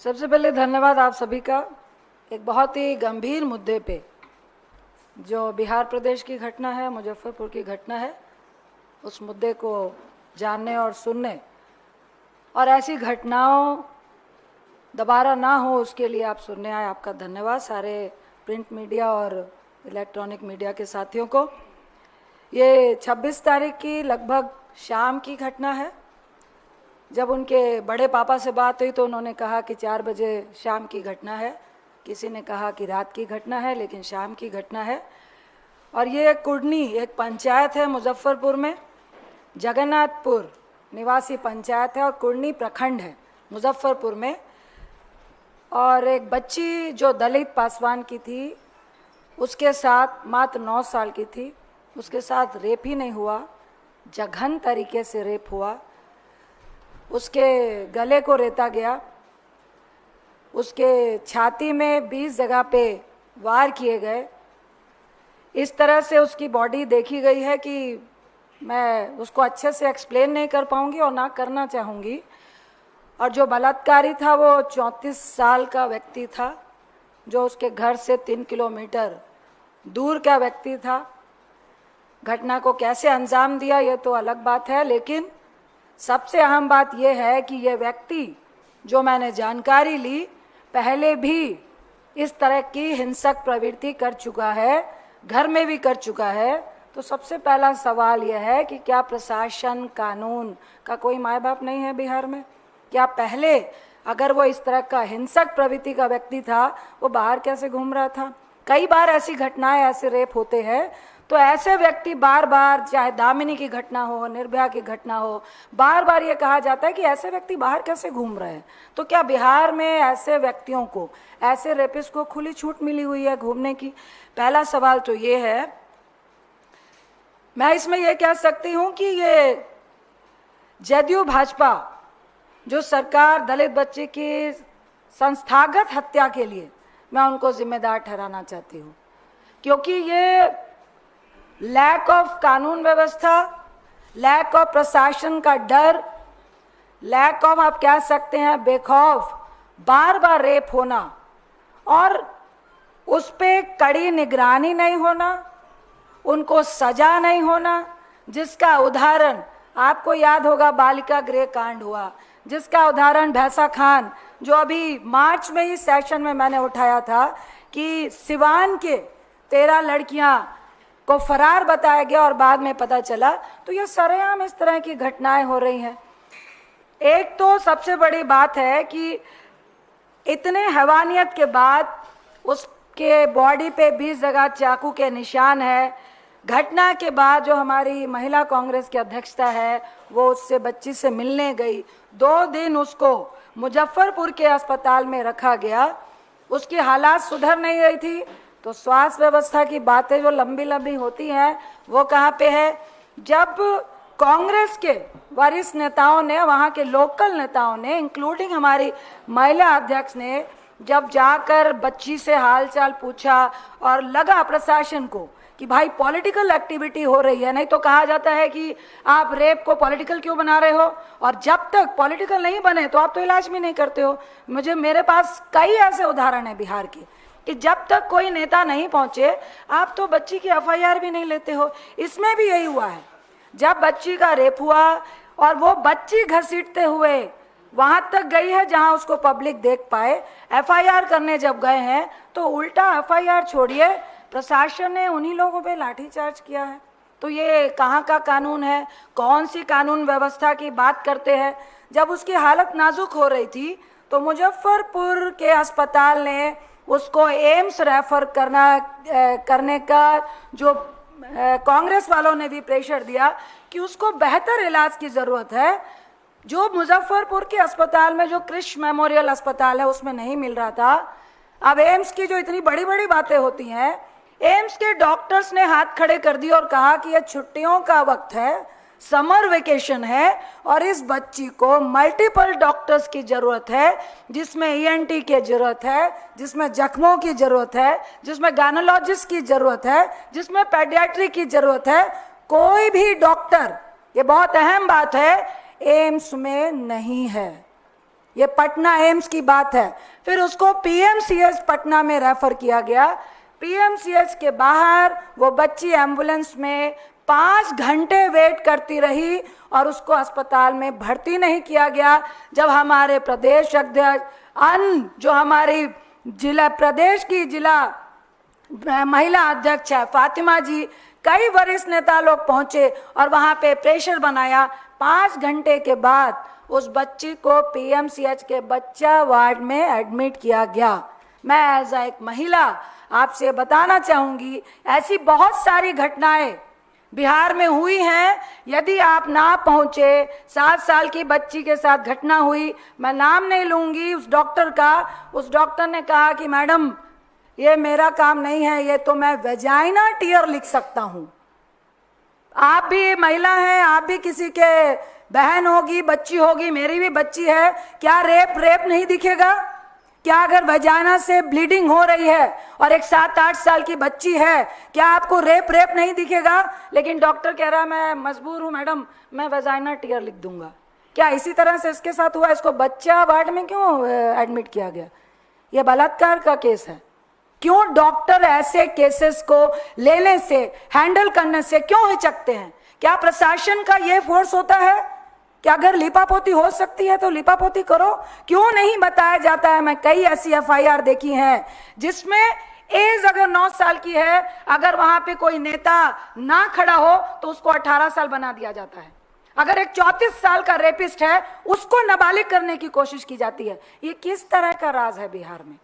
सबसे पहले धन्यवाद आप सभी का। एक बहुत ही गंभीर मुद्दे पे जो बिहार प्रदेश की घटना है, मुजफ्फरपुर की घटना है, उस मुद्दे को जानने और सुनने और ऐसी घटनाओं दोबारा ना हो उसके लिए आप सुनने आए। आपका धन्यवाद सारे प्रिंट मीडिया और इलेक्ट्रॉनिक मीडिया के साथियों को। ये 26 तारीख की लगभग शाम की घटना है। जब उनके बड़े पापा से बात हुई तो उन्होंने कहा कि 4 बजे शाम की घटना है। किसी ने कहा कि रात की घटना है, लेकिन शाम की घटना है। और ये कुडनी एक पंचायत है मुजफ्फरपुर में, जगन्नाथपुर निवासी पंचायत है और कुडनी प्रखंड है मुजफ्फरपुर में। और एक बच्ची जो दलित पासवान की थी, उसके साथ मात्र 9 साल की थी, उसके साथ रेप ही नहीं हुआ, जघन तरीके से रेप हुआ। उसके गले को रेता गया, उसके छाती में 20 जगह पे वार किए गए। इस तरह से उसकी बॉडी देखी गई है कि मैं उसको अच्छे से एक्सप्लेन नहीं कर पाऊंगी और ना करना चाहूँगी। और जो बलात्कारी था वो 34 साल का व्यक्ति था, जो उसके घर से 3 किलोमीटर दूर का व्यक्ति था। घटना को कैसे अंजाम दिया ये तो अलग बात है, लेकिन सबसे अहम बात यह है कि यह व्यक्ति, जो मैंने जानकारी ली, पहले भी इस तरह की हिंसक प्रवृत्ति कर चुका है, घर में भी कर चुका है। तो सबसे पहला सवाल यह है कि क्या प्रशासन, कानून का कोई माय बाप नहीं है बिहार में? क्या पहले अगर वो इस तरह का हिंसक प्रवृत्ति का व्यक्ति था, वो बाहर कैसे घूम रहा था? कई बार ऐसी घटनाएं, ऐसे रेप होते हैं, तो ऐसे व्यक्ति बार बार, चाहे दामिनी की घटना हो, निर्भया की घटना हो, बार बार ये कहा जाता है कि ऐसे व्यक्ति बाहर कैसे घूम रहे हैं। तो क्या बिहार में ऐसे व्यक्तियों को, ऐसे रेपिस्ट को खुली छूट मिली हुई है घूमने की? पहला सवाल तो ये है। मैं इसमें यह कह सकती हूँ कि ये जदयू भाजपा जो सरकार दलित बच्चे की संस्थागत हत्या के लिए, मैं उनको जिम्मेदार ठहराना चाहती हूँ, क्योंकि ये लैक ऑफ कानून व्यवस्था, लैक ऑफ प्रशासन का डर, लैक ऑफ, आप कह सकते हैं बेखौफ, बार बार रेप होना और उस पे कड़ी निगरानी नहीं होना, उनको सजा नहीं होना, जिसका उदाहरण आपको याद होगा बालिका गृह कांड हुआ, जिसका उदाहरण भैंसा खान, जो अभी मार्च में ही सेशन में मैंने उठाया था कि सिवान के 13 लड़कियां को फरार बताया गया और बाद में पता चला। तो ये सरेआम इस तरह की घटनाएं हो रही हैं। एक तो सबसे बड़ी बात है कि इतने हैवानियत के बाद उसके बॉडी पे 20 जगह चाकू के निशान है। घटना के बाद जो हमारी महिला कांग्रेस की अध्यक्षता है, वो उससे बच्ची से मिलने गई। 2 दिन उसको मुजफ्फरपुर के अस्पताल में रखा गया, उसकी हालात सुधर नहीं रही थी। तो स्वास्थ्य व्यवस्था की बातें जो लंबी लंबी होती हैं, वो कहाँ पे है? जब कांग्रेस के वरिष्ठ नेताओं ने, वहाँ के लोकल नेताओं ने, इंक्लूडिंग हमारी महिला अध्यक्ष ने, जब जाकर बच्ची से हालचाल पूछा और लगा प्रशासन को कि भाई पॉलिटिकल एक्टिविटी हो रही है, नहीं तो कहा जाता है कि आप रेप को पॉलिटिकल क्यों बना रहे हो, और जब तक पॉलिटिकल नहीं बने तो आप तो इलाज भी नहीं करते हो। मेरे पास कई ऐसे उदाहरण हैं बिहार के कि जब तक कोई नेता नहीं पहुंचे आप तो बच्ची की एफआईआर भी नहीं लेते हो। इसमें भी यही हुआ है। जब बच्ची का रेप हुआ और वो बच्ची घसीटते हुए वहां तक गई है जहां उसको पब्लिक देख पाए, एफआईआर करने जब गए हैं तो उल्टा एफआईआर छोड़िए, प्रशासन ने उन्हीं लोगों पे लाठीचार्ज किया है। तो ये कहाँ का कानून है? कौन सी कानून व्यवस्था की बात करते हैं? जब उसकी हालत नाजुक हो रही थी तो मुजफ्फरपुर के अस्पताल ने उसको एम्स रेफर करने का जो कांग्रेस वालों ने भी प्रेशर दिया कि उसको बेहतर इलाज की ज़रूरत है, जो मुजफ्फरपुर के अस्पताल में, जो क्रिश मेमोरियल अस्पताल है, उसमें नहीं मिल रहा था। अब एम्स की जो इतनी बड़ी बड़ी बातें होती हैं, एम्स के डॉक्टर्स ने हाथ खड़े कर दिए और कहा कि यह छुट्टियों का वक्त है, समर वेकेशन है और इस बच्ची को मल्टीपल डॉक्टर्स की ज़रूरत है, जिसमें ईएनटी की ज़रूरत है, जिसमें जख्मों की ज़रूरत है, जिसमें गायनोलॉजिस्ट की ज़रूरत है, जिसमें पेडियाट्री की ज़रूरत है। कोई भी डॉक्टर, ये बहुत अहम बात है, एम्स में नहीं है। ये पटना एम्स की बात है। फिर उसको पीएमसीएच पटना में रेफर किया गया। पीएमसीएच के बाहर वो बच्ची एम्बुलेंस में 5 घंटे वेट करती रही और उसको अस्पताल में भर्ती नहीं किया गया। जब हमारे प्रदेश अध्यक्ष जो हमारी जिला प्रदेश की जिला महिला अध्यक्ष है फातिमा जी, कई वरिष्ठ नेता लोग पहुंचे और वहां पे प्रेशर बनाया। 5 घंटे के बाद उस बच्ची को पीएमसीएच के बच्चा वार्ड में एडमिट किया गया। मैं एज एक महिला आपसे बताना चाहूंगी, ऐसी बहुत सारी घटनाएं बिहार में हुई हैं। यदि आप ना पहुंचे, 7 साल की बच्ची के साथ घटना हुई, मैं नाम नहीं लूंगी उस डॉक्टर का। उस डॉक्टर ने कहा कि मैडम ये मेरा काम नहीं है, ये तो मैं वेजाइना टीयर लिख सकता हूं। आप भी महिला हैं, आप भी किसी के बहन होगी, बच्ची होगी, मेरी भी बच्ची है, क्या रेप नहीं दिखेगा? क्या अगर वजाना से ब्लीडिंग हो रही है और एक 7-8 साल की बच्ची है, क्या आपको रेप नहीं दिखेगा? लेकिन डॉक्टर कह रहा है मैं मजबूर हूं मैडम, मैं वजाइना टीयर लिख दूंगा। क्या इसी तरह से इसके साथ हुआ? इसको बच्चा वार्ड में क्यों एडमिट किया गया? यह बलात्कार का केस है। क्यों डॉक्टर ऐसे केसेस को लेने से, हैंडल करने से क्यों हिचकते हैं? क्या प्रशासन का यह फोर्स होता है कि अगर लिपापोती हो सकती है तो लिपापोती करो? क्यों नहीं बताया जाता है? मैं कई ऐसी एफआईआर देखी हैं जिसमें एज अगर 9 साल की है, अगर वहां पे कोई नेता ना खड़ा हो तो उसको 18 साल बना दिया जाता है। अगर एक 34 साल का रेपिस्ट है उसको नाबालिग करने की कोशिश की जाती है। ये किस तरह का राज है बिहार में?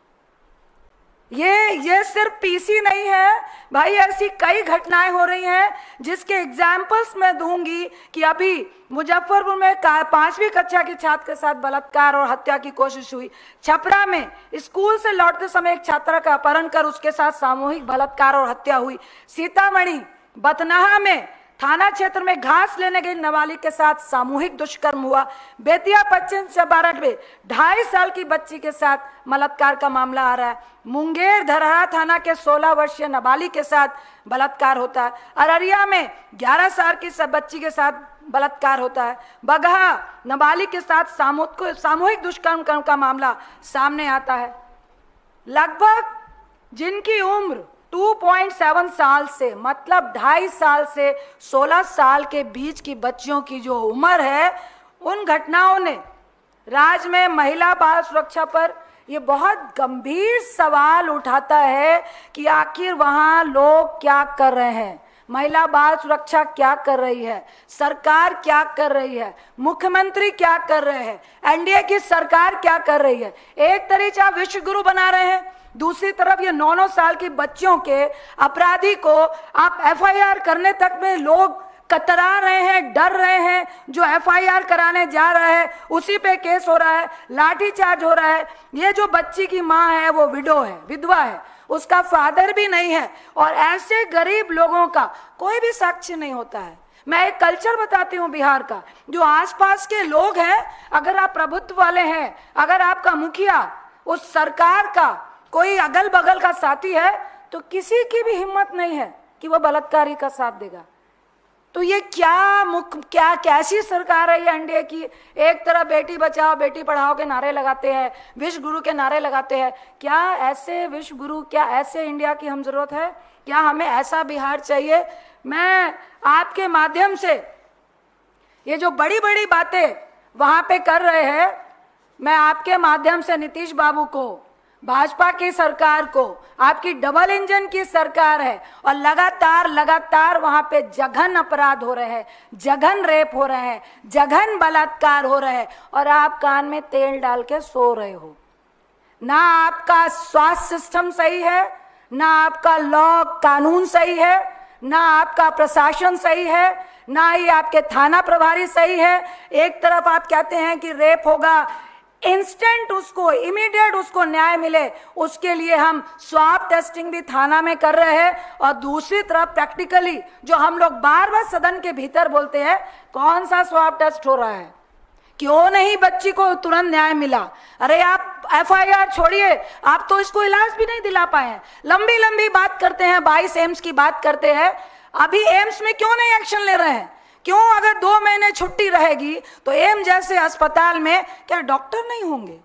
ये सिर्फ पीसी नहीं है भाई, ऐसी कई घटनाएं हो रही हैं जिसके एग्जाम्पल्स मैं दूंगी कि अभी मुजफ्फरपुर में 5वीं कक्षा की छात्र के साथ बलात्कार और हत्या की कोशिश हुई। छपरा में स्कूल से लौटते समय एक छात्रा का अपहरण कर उसके साथ सामूहिक बलात्कार और हत्या हुई। सीतामढ़ी बथनाहा में थाना क्षेत्र में घास लेने गई नाबालिग के साथ सामूहिक दुष्कर्म हुआ। बेतिया पश्चिम चंपारण में 2.5 साल की बच्ची के साथ बलात्कार का मामला आ रहा है। मुंगेर धरहरा थाना के 16 वर्षीय नाबालिग के साथ बलात्कार होता है। अररिया में 11 साल की बच्ची के साथ बलात्कार होता है। बगहा नाबालिग के साथ सामूहिक दुष्कर्म का मामला सामने आता है। लगभग जिनकी उम्र 2.7 साल से, मतलब 2.5 साल से 16 साल के बीच की बच्चियों की जो उम्र है, उन घटनाओं ने राज्य में महिला बाल सुरक्षा पर ये बहुत गंभीर सवाल उठाता है कि आखिर वहां लोग क्या कर रहे हैं, महिला बाल सुरक्षा क्या कर रही है, सरकार क्या कर रही है, मुख्यमंत्री क्या कर रहे हैं, एनडीए की सरकार क्या कर रही है। एक तरीके आप विश्व गुरु बना रहे हैं, दूसरी तरफ ये 9-9 साल की बच्चियों के अपराधी को आप एफआईआर करने तक में लोग कतरा रहे हैं, डर रहे हैं। जो एफआईआर कराने जा रहा है उसी पे केस हो रहा है, लाठीचार्ज हो रहा है। ये जो बच्ची की माँ है वो विडो है, विधवा है, उसका फादर भी नहीं है और ऐसे गरीब लोगों का कोई भी साक्ष्य नहीं होता है। मैं एक कल्चर बताती हूँ बिहार का, जो आसपास के लोग हैं, अगर आप प्रभुत्व वाले हैं, अगर आपका मुखिया उस सरकार का कोई अगल बगल का साथी है, तो किसी की भी हिम्मत नहीं है कि वो बलात्कारी का साथ देगा। तो ये क्या कैसी सरकार है ये एनडीए की? एक तरफ बेटी बचाओ बेटी पढ़ाओ के नारे लगाते हैं, विश्व गुरु के नारे लगाते हैं। क्या ऐसे विश्व गुरु, क्या ऐसे इंडिया की हम जरूरत है? क्या हमें ऐसा बिहार चाहिए? मैं आपके माध्यम से ये जो बड़ी बड़ी बातें वहां पे कर रहे हैं, मैं आपके माध्यम से नीतीश बाबू को, भाजपा की सरकार को, आपकी डबल इंजन की सरकार है और लगातार वहां पे जघन अपराध हो रहे हैं, जघन रेप हो रहे हैं, जघन बलात्कार हो रहे हैं और आप कान में तेल डाल के सो रहे हो। ना आपका स्वास्थ्य सिस्टम सही है, ना आपका लॉ कानून सही है, ना आपका प्रशासन सही है, ना ही आपके थाना प्रभारी सही है। एक तरफ आप कहते हैं कि रेप होगा, इंस्टेंट उसको, इमीडिएट उसको न्याय मिले, उसके लिए हम स्वाब टेस्टिंग भी थाना में कर रहे हैं और दूसरी तरफ प्रैक्टिकली जो हम लोग बार बार सदन के भीतर बोलते हैं, कौन सा स्वाब टेस्ट हो रहा है? क्यों नहीं बच्ची को तुरंत न्याय मिला? अरे आप एफआईआर छोड़िए, आप तो इसको इलाज भी नहीं दिला पाए हैं। लंबी लंबी बात करते हैं, 22 एम्स की बात करते हैं, अभी एम्स में क्यों नहीं एक्शन ले रहे हैं? क्यों अगर 2 महीने छुट्टी रहेगी तो एम्स जैसे अस्पताल में क्या डॉक्टर नहीं होंगे?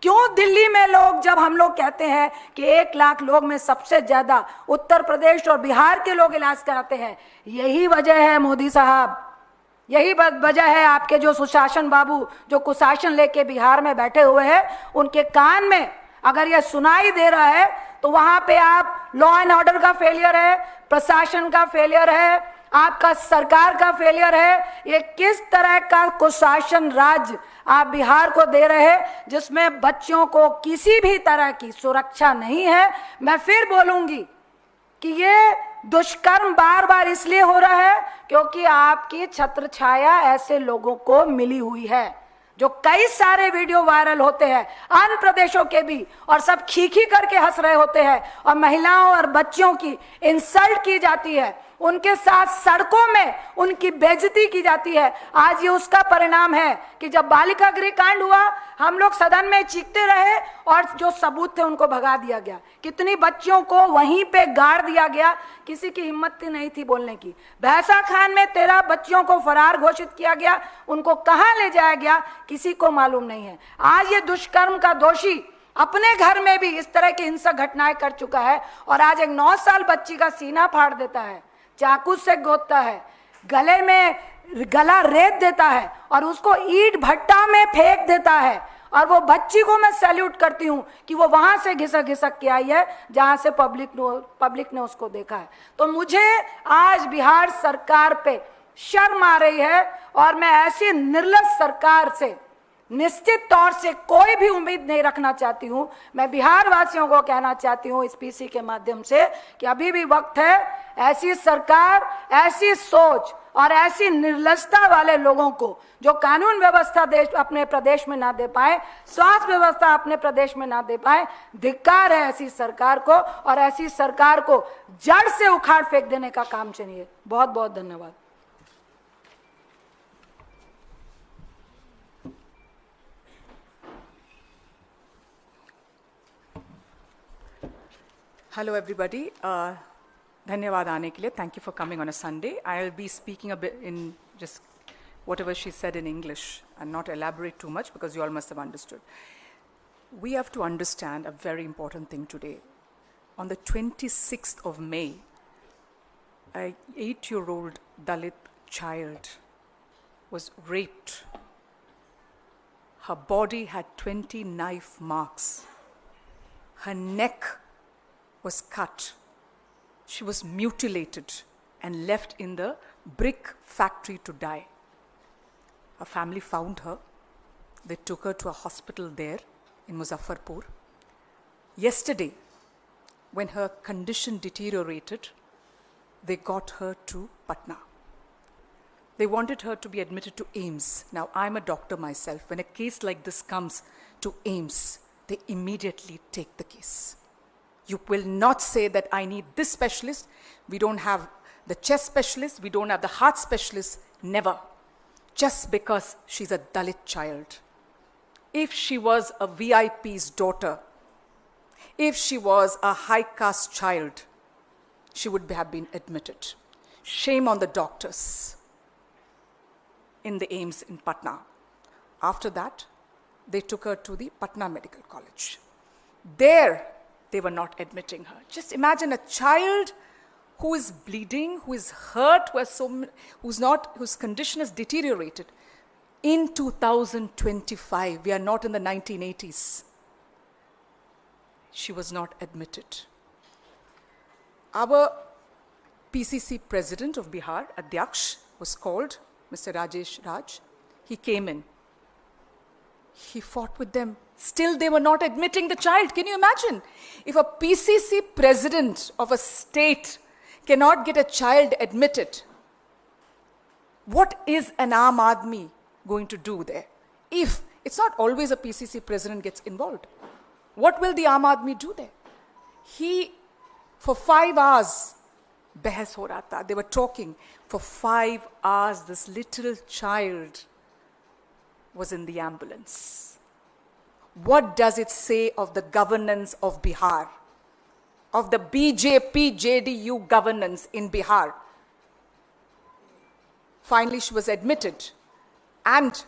क्यों दिल्ली में लोग, जब हम लोग कहते हैं कि 1 लाख लोग में सबसे ज्यादा उत्तर प्रदेश और बिहार के लोग इलाज कराते हैं, यही वजह है मोदी साहब, यही वजह है आपके जो सुशासन बाबू जो कुशासन लेके बिहार में बैठे हुए हैं, उनके कान में अगर यह सुनाई दे रहा है तो वहां पे आप लॉ एंड ऑर्डर का फेलियर है, प्रशासन का फेलियर है, आपका सरकार का फेलियर है। ये किस तरह का कुशासन राज्य आप बिहार को दे रहे हैं जिसमें बच्चों को किसी भी तरह की सुरक्षा नहीं है। मैं फिर बोलूंगी कि ये दुष्कर्म बार बार इसलिए हो रहा है क्योंकि आपकी छत्र छाया ऐसे लोगों को मिली हुई है जो कई सारे वीडियो वायरल होते हैं अन्य प्रदेशों के भी, और सब खीखी करके हंस रहे होते हैं और महिलाओं और बच्चों की इंसल्ट की जाती है, उनके साथ सड़कों में उनकी बेइज्जती की जाती है। आज ये उसका परिणाम है कि जब बालिका गृह कांड हुआ हम लोग सदन में चीखते रहे और जो सबूत थे उनको भगा दिया गया, कितनी बच्चियों को वहीं पे गाड़ दिया गया, किसी की हिम्मत नहीं थी बोलने की। भैंसा खान में 13 बच्चियों को फरार घोषित किया गया, उनको कहां ले जाया गया किसी को मालूम नहीं है। आज ये दुष्कर्म का दोषी अपने घर में भी इस तरह की हिंसक घटनाएं कर चुका है और आज एक 9 साल बच्ची का सीना फाड़ देता है, चाकू से गोदता है, गले में गला रेत देता है और उसको ईंट भट्टा में फेंक देता है। और वो बच्ची को मैं सैल्यूट करती हूँ कि वो वहां से घिसक घिसक के आई है जहां से पब्लिक ने उसको देखा है। तो मुझे आज बिहार सरकार पे शर्म आ रही है और मैं ऐसी निर्लज सरकार से निश्चित तौर से कोई भी उम्मीद नहीं रखना चाहती हूं। मैं बिहार वासियों को कहना चाहती हूं इस पीसी के माध्यम से कि अभी भी वक्त है, ऐसी सरकार, ऐसी सोच और ऐसी निर्लजता वाले लोगों को जो कानून व्यवस्था अपने प्रदेश में ना दे पाए, स्वास्थ्य व्यवस्था अपने प्रदेश में ना दे पाए, धिक्कार है ऐसी सरकार को और ऐसी सरकार को जड़ से उखाड़ फेंक देने का काम चाहिए। बहुत बहुत धन्यवाद। Hello everybody. Dhanyawad aane ke liye. Thank you for coming on a Sunday. I'll be speaking a bit in just whatever she said in English and not elaborate too much because you all must have understood. We have to understand a very important thing today. On the 26th of May, an 8-year-old Dalit child was raped. Her body had 20 knife marks. Her neck was cut. She was mutilated and left in the brick factory to die. Her family found her. They took her to a hospital there in Muzaffarpur. Yesterday, when her condition deteriorated, they got her to Patna. They wanted her to be admitted to AIIMS. Now, I'm a doctor myself. When a case like this comes to AIIMS, they immediately take the case. You will not say that I need this specialist. We don't have the chest specialist. We don't have the heart specialist. Never. Just because she's a Dalit child. If she was a VIP's daughter, if she was a high caste child, she would have been admitted. Shame on the doctors in the AIIMS in Patna. After that, they took her to the Patna Medical College. There, they were not admitting her. Just imagine a child who is bleeding, who is hurt, whose condition has deteriorated. In 2025, we are not in the 1980s. She was not admitted. Our PCC president of Bihar, Adhyaksh, was called, Mr. Rajesh Raj. He came in. He fought with them. Still, they were not admitting the child. Can you imagine? If a PCC president of a state cannot get a child admitted, what is an Aam Aadmi going to do there? If it's not always a PCC president gets involved, what will the Aam Aadmi do there? For 5 hours, behas ho raha tha. They were talking. For 5 hours, this little child was in the ambulance. What does it say of the governance of Bihar? Of the BJP JDU governance in Bihar? finally she was admitted, and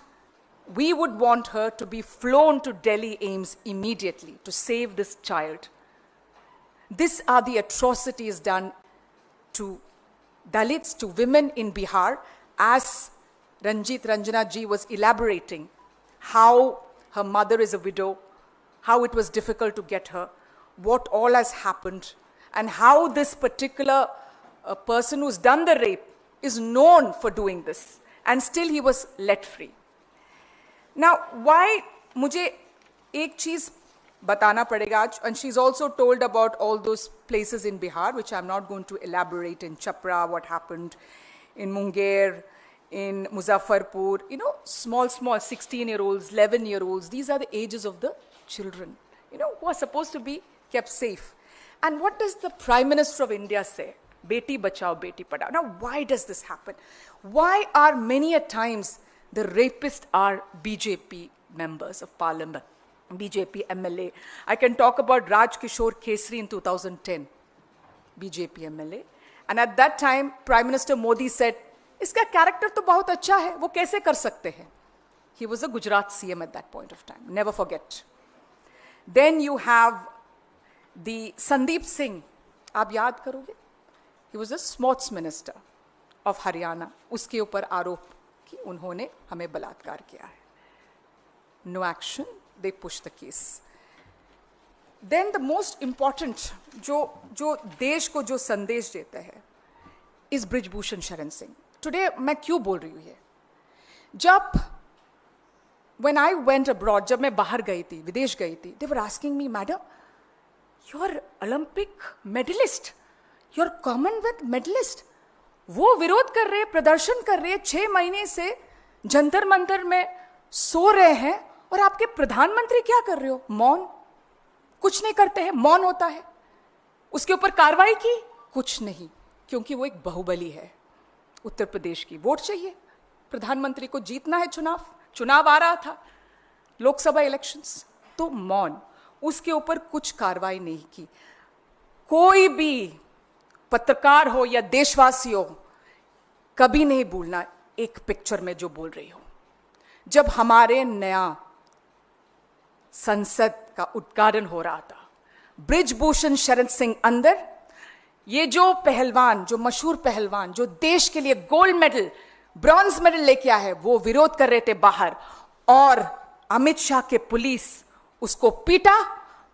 we would want her to be flown to Delhi AIIMS immediately to save this child. These are the atrocities done to Dalits, to women in Bihar, as Ranjit Ranjana ji was elaborating how her mother is a widow, how it was difficult to get her, what all has happened, and how this particular person who's done the rape is known for doing this, and still he was let free. Now, why मुझे एक चीज बताना पड़ेगा आज, and she's also told about all those places in Bihar, which I'm not going to elaborate, in Chapra, what happened, in Munger, in Muzaffarpur, small 16-year-olds, 11-year-olds, these are the ages of the children, who are supposed to be kept safe. And what does the Prime Minister of India say? Beti bachao, beti padhao. Now, why does this happen? Why are many a times the rapists are BJP members of parliament, BJP MLA? I can talk about Raj Kishore Kesri in 2010, BJP MLA. And at that time, Prime Minister Modi said, इसका character तो बहुत अच्छा है, वो कैसे कर सकते हैं? He was a Gujarat CM at that point of time, never forget. Then you have the Sandeep Singh, आप याद करोगे? He was a sports minister of Haryana. उसके ऊपर आरोप कि उन्होंने हमें बलात्कार किया है. No action, they push the case. Then the most important, जो देश को जो संदेश देते हैं, is Brijbhushan Sharan Singh. Today मैं क्यों बोल रही हूँ ये? जब when I went abroad, जब मैं बाहर गई थी, विदेश गई थी, they were asking me, madam, you're Olympic medalist, you're Commonwealth medalist. वो विरोध कर रहे, प्रदर्शन कर रहे, 6 महीने से जंतर मंतर में सो रहे हैं, और आपके प्रधानमंत्री क्या कर रहे हो? मौन, कुछ नहीं करते हैं, मौन होता है. उसके ऊपर कार्रवाई की? कुछ नहीं, क्योंकि वो एक बाहुबली है. उत्तर प्रदेश की वोट चाहिए, प्रधानमंत्री को जीतना है, चुनाव आ रहा था, लोकसभा इलेक्शंस, तो मौन. उसके ऊपर कुछ कार्रवाई नहीं की. कोई भी पत्रकार हो या देशवासी हो, कभी नहीं भूलना एक पिक्चर में जो बोल रही हो. जब हमारे नया संसद का उद्घाटन हो रहा था, ब्रिजभूषण शरण सिंह अंदर, ये जो पहलवान, जो मशहूर पहलवान, जो देश के लिए गोल्ड मेडल, ब्रॉन्ज मेडल लेके आए, वो विरोध कर रहे थे बाहर, और अमित शाह के पुलिस उसको पीटा,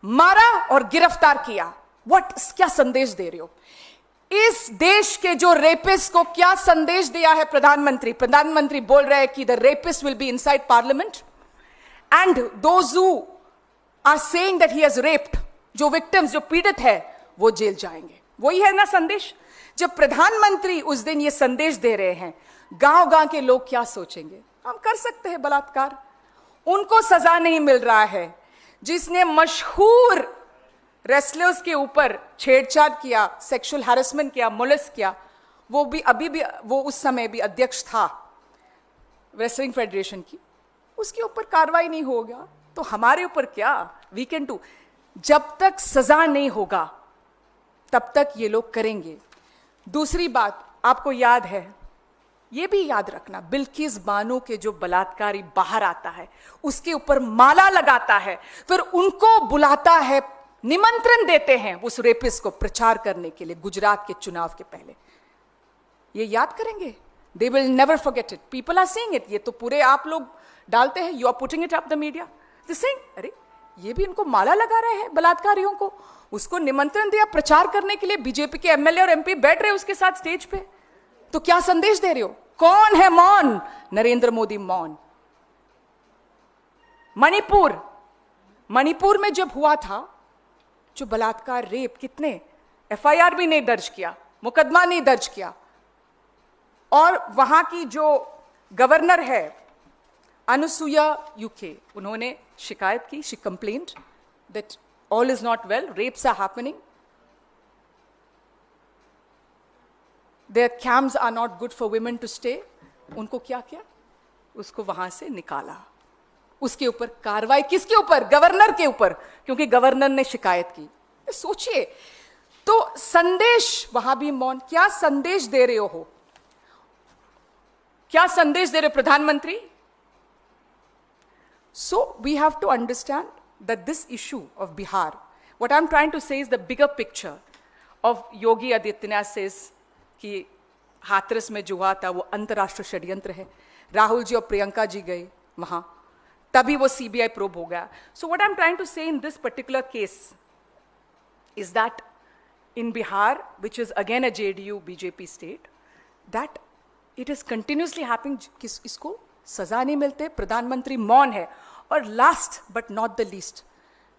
मारा और गिरफ्तार किया. क्या संदेश दे रहे हो? इस देश के जो रेपिस्ट को क्या संदेश दिया है प्रधानमंत्री? प्रधानमंत्री बोल रहे हैं कि the rapist will be inside parliament, and those who are saying that he has raped, जो विक्टिम्स, जो पीड़ित है, वो जेल जाएंगे. वही है ना संदेश? जब प्रधानमंत्री उस दिन ये संदेश दे रहे हैं, गांव गांव के लोग क्या सोचेंगे? हम कर सकते हैं बलात्कार, उनको सजा नहीं मिल रहा है. जिसने मशहूर रेसलर्स के ऊपर छेड़छाड़ किया, सेक्सुअल हैरेसमेंट किया, मोलेस्ट किया, वो भी अभी भी, वो उस समय भी अध्यक्ष था रेसलिंग फेडरेशन की, उसके ऊपर कार्रवाई नहीं होगा, तो हमारे ऊपर क्या? We can do. जब तक सजा नहीं होगा तब तक ये लोग करेंगे. दूसरी बात आपको याद है, ये भी याद रखना, बिल्किस बानो के जो बलात्कारी बाहर आता है, उसके ऊपर माला लगाता है, फिर उनको बुलाता है, निमंत्रण देते हैं उस रेपिस्ट को प्रचार करने के लिए गुजरात के चुनाव के पहले. ये याद करेंगे. They will never forget it. People are seeing it. ये तो पूरे आप लोग डालते हैं, you are putting it up the media. This thing, अरे ये भी इनको माला लगा रहे हैं बलात्कारियों को, उसको निमंत्रण दिया प्रचार करने के लिए, बीजेपी के एमएलए और एमपी बैठ रहे उसके साथ स्टेज पे, तो क्या संदेश दे रहे हो? कौन है मौन? नरेंद्र मोदी मौन. मणिपुर में जब हुआ था जो बलात्कार, रेप, कितने एफआईआर भी नहीं दर्ज किया, मुकदमा नहीं दर्ज किया, और वहां की जो गवर्नर है अनुसुया यूके, उन्होंने शिकायत की, she complained that all is not well, rapes are happening, their camps are not good for women to stay. उनको क्या किया? उसको वहां से निकाला. उसके ऊपर कार्रवाई किसके ऊपर? गवर्नर के ऊपर, क्योंकि गवर्नर ने शिकायत की. सोचिए, तो संदेश वहां भी मौन. क्या संदेश दे रहे हो? क्या संदेश दे रहे प्रधानमंत्री? So we have to understand that this issue of Bihar, what I'm trying to say is the bigger picture of Yogi Adityanath says कि हाथरस में जो हुआ था वो अंतर्राष्ट्रीय षड्यंत्र है. राहुल जी और प्रियंका जी गए वहां, तभी वो CBI probe हो गया. So what I'm trying to say in this particular case is that in Bihar, which is again a JDU BJP state, that it is continuously happening कि इसको सजा नहीं मिलते, प्रधानमंत्री मौन है. और last but not the least,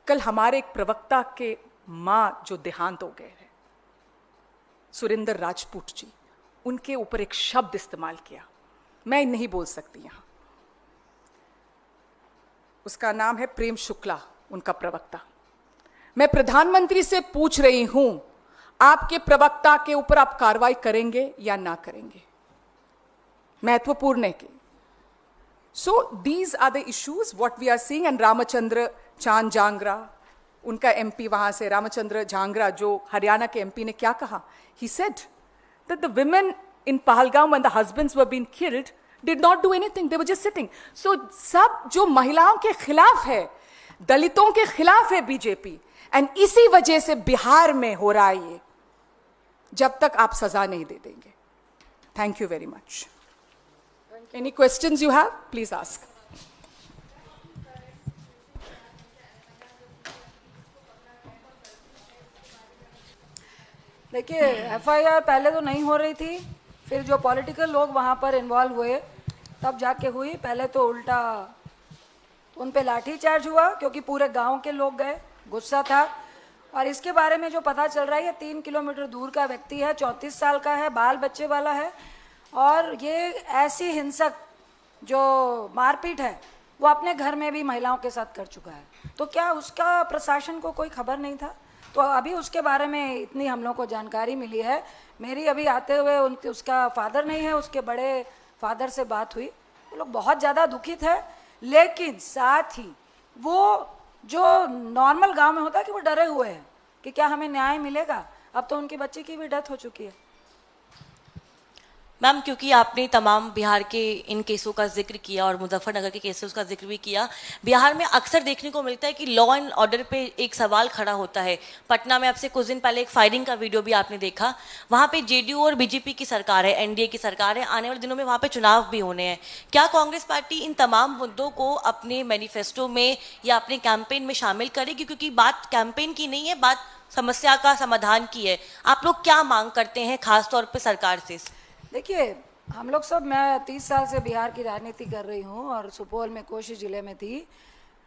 कल हमारे एक प्रवक्ता के मां जो देहांत हो गए हैं, सुरेंद्र राजपूत जी, उनके ऊपर एक शब्द इस्तेमाल किया, मैं नहीं बोल सकती यहां. उसका नाम है प्रेम शुक्ला, उनका प्रवक्ता. मैं प्रधानमंत्री से पूछ रही हूं, आपके प्रवक्ता के ऊपर आप कार्रवाई करेंगे या ना करेंगे? महत्वपूर्ण है कि So these are the issues what we are seeing. And Ramachandra Chand Jangra, उनका MP वहां से, रामचंद्र झांगरा जो हरियाणा के MP ने क्या कहा? He said that the women in Pahalgam when the husbands were being killed did not do anything, they were just sitting. So सब जो महिलाओं के खिलाफ है, दलितों के खिलाफ है बीजेपी, एंड इसी वजह से बिहार में हो रहा है ये, जब तक आप सजा नहीं दे देंगे. Thank you very much. Any questions you have? Please ask. देखिए, FIR पहले तो नहीं हो रही थी, फिर जो पॉलिटिकल लोग वहाँ पर इन्वॉल्व हुए तब जाके हुई. पहले तो उल्टा उन पे लाठी चार्ज हुआ क्योंकि पूरे गांव के लोग गए, गुस्सा था. और इसके बारे में जो पता चल रहा है, ये 3 किलोमीटर दूर का व्यक्ति है, 34 साल का है, बाल बच्चे वाला है. और ये ऐसी हिंसक जो मारपीट है वो अपने घर में भी महिलाओं के साथ कर चुका है. तो क्या उसका प्रशासन को कोई खबर नहीं था? तो अभी उसके बारे में इतनी हम लोग को जानकारी मिली है. मेरी अभी आते हुए उसका फादर नहीं है, उसके बड़े फादर से बात हुई, वो लोग बहुत ज़्यादा दुखित है. लेकिन साथ ही वो जो नॉर्मल गांव में होता है कि वो डरे हुए हैं कि क्या हमें न्याय मिलेगा. अब तो उनकी बच्ची की भी डेथ हो चुकी है. मैम, क्योंकि आपने तमाम बिहार के इन केसों का जिक्र किया और मुजफ्फरनगर के केसेस का जिक्र भी किया, बिहार में अक्सर देखने को मिलता है कि लॉ एंड ऑर्डर पे एक सवाल खड़ा होता है. पटना में आपसे कुछ दिन पहले एक फायरिंग का वीडियो भी आपने देखा. वहाँ पे JDU और BJP की सरकार है, NDA की सरकार है. आने वाले दिनों में वहाँ पे चुनाव भी होने हैं. क्या कांग्रेस पार्टी इन तमाम मुद्दों को अपने मैनिफेस्टो में या अपने कैंपेन में शामिल करेगी? क्योंकि बात कैंपेन की नहीं है, बात समस्या का समाधान की है. आप लोग क्या मांग करते हैं खासतौर पर सरकार से? देखिए, हम लोग सब, मैं 30 साल से बिहार की राजनीति कर रही हूँ और सुपौल में कोशी जिले में थी.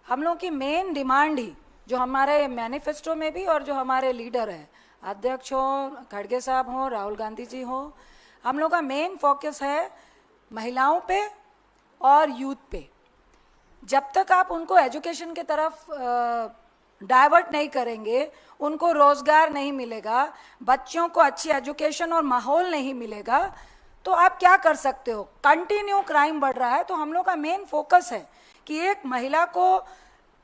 हम लोग की मेन डिमांड ही, जो हमारे मैनिफेस्टो में भी और जो हमारे लीडर हैं, अध्यक्ष हो, खड़गे साहब हो, राहुल गांधी जी हो, हम लोग का मेन फोकस है महिलाओं पे और यूथ पे. जब तक आप उनको एजुकेशन की तरफ डाइवर्ट नहीं करेंगे, उनको रोजगार नहीं मिलेगा, बच्चों को अच्छी एजुकेशन और माहौल नहीं मिलेगा, तो आप क्या कर सकते हो? कंटिन्यू क्राइम बढ़ रहा है. तो हम लोग का मेन फोकस है कि एक महिला को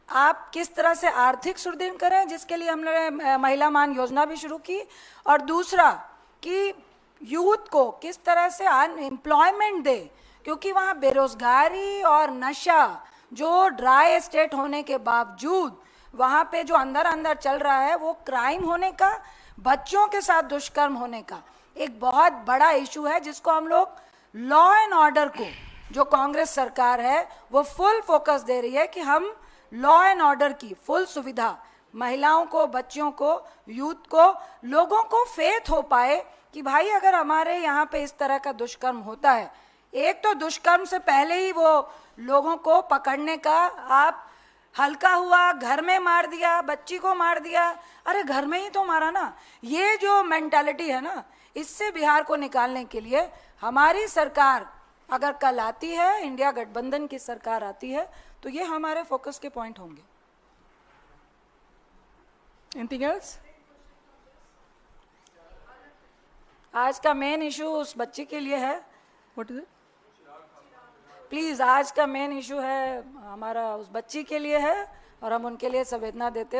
आप किस तरह से आर्थिक सुदृढ़ करें, जिसके लिए हमने महिला मान योजना भी शुरू की. और दूसरा कि यूथ को किस तरह से अनएम्प्लॉयमेंट दे, क्योंकि वहाँ बेरोजगारी और नशा जो ड्राई स्टेट होने के बावजूद वहाँ पे जो अंदर अंदर चल रहा है, वो क्राइम होने का, बच्चों के साथ दुष्कर्म होने का एक बहुत बड़ा इशू है, जिसको हम लोग लॉ एंड ऑर्डर को, जो कांग्रेस सरकार है वो फुल फोकस दे रही है कि हम लॉ एंड ऑर्डर की फुल सुविधा महिलाओं को, बच्चों को, यूथ को, लोगों को फेथ हो पाए कि भाई अगर हमारे यहाँ पे इस तरह का दुष्कर्म होता है, एक तो दुष्कर्म से पहले ही वो लोगों को पकड़ने का, आप हल्का हुआ, घर में मार दिया, बच्ची को मार दिया, अरे घर में ही तो मारा ना. ये जो मेंटालिटी है ना, इससे बिहार को निकालने के लिए हमारी सरकार अगर कल आती है, इंडिया गठबंधन की सरकार आती है, तो ये हमारे फोकस के पॉइंट होंगे. Anything else? आज का मेन इशू उस बच्ची के लिए है. What is it? प्लीज, आज का मेन इशू है हमारा उस बच्ची के लिए है और हम उनके लिए संवेदना देते हैं.